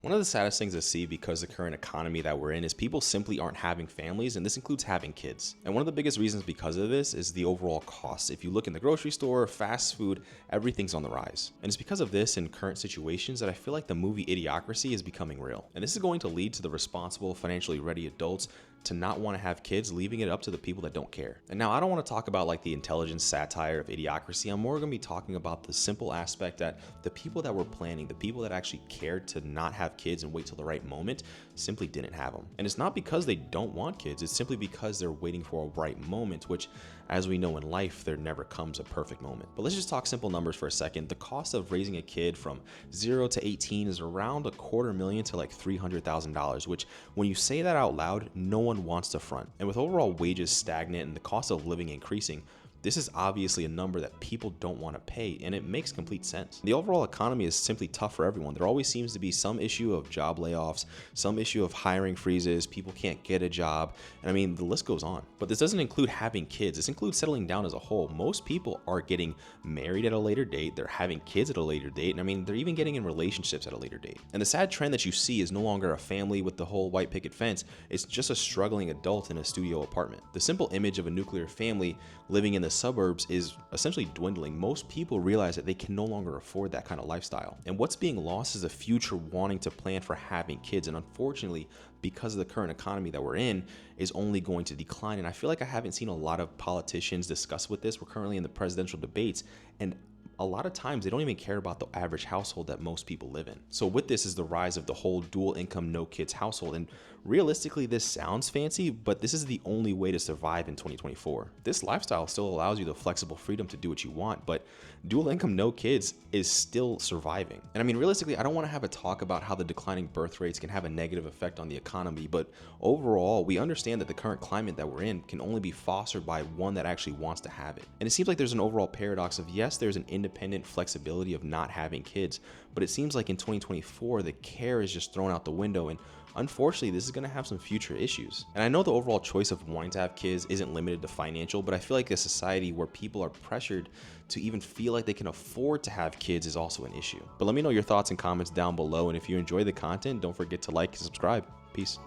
One of the saddest things to see because of the current economy that we're in is people simply aren't having families, and this includes having kids. And one of the biggest reasons because of this is the overall cost. If you look in the grocery store, fast food, everything's on the rise. And it's because of this in current situations that I feel like the movie Idiocracy is becoming real. And this is going to lead to the responsible, financially ready adults to not want to have kids, leaving it up to the people that don't care. And now I don't want to talk about like the intelligence satire of Idiocracy. I'm more going to be talking about the simple aspect that the people that were planning, the people that actually cared to not have kids and wait till the right moment, simply didn't have them. And it's not because they don't want kids, it's simply because they're waiting for a right moment, which, as we know in life, there never comes a perfect moment. But let's just talk simple numbers for a second. The cost of raising a kid from 0 to 18 is around $250,000 to like $300,000, which when you say that out loud, no one wants to front. And with overall wages stagnant and the cost of living increasing, this is obviously a number that people don't want to pay, and it makes complete sense. The overall economy is simply tough for everyone. There always seems to be some issue of job layoffs, some issue of hiring freezes, people can't get a job, and I mean, the list goes on. But this doesn't include having kids. This includes settling down as a whole. Most people are getting married at a later date, they're having kids at a later date, and I mean, they're even getting in relationships at a later date. And the sad trend that you see is no longer a family with the whole white picket fence, it's just a struggling adult in a studio apartment. The simple image of a nuclear family living in the suburbs is essentially dwindling. Most people realize that they can no longer afford that kind of lifestyle. And what's being lost is a future wanting to plan for having kids. And unfortunately, because of the current economy that we're in, is only going to decline. And I feel like I haven't seen a lot of politicians discuss with this. We're currently in the presidential debates, and a lot of times they don't even care about the average household that most people live in. So with this is the rise of the whole dual income, no kids household. And realistically, this sounds fancy, but this is the only way to survive in 2024. This lifestyle still allows you the flexible freedom to do what you want, but dual income, no kids is still surviving. And I mean, realistically, I don't want to have a talk about how the declining birth rates can have a negative effect on the economy, but overall, we understand that the current climate that we're in can only be fostered by one that actually wants to have it. And it seems like there's an overall paradox of, yes, there's an independent flexibility of not having kids, but it seems like in 2024 the care is just thrown out the window, and unfortunately this is going to have some future issues. And I know the overall choice of wanting to have kids isn't limited to financial, but I feel like a society where people are pressured to even feel like they can afford to have kids is also an issue. But let me know your thoughts and comments down below, and if you enjoy the content, don't forget to like and subscribe. Peace.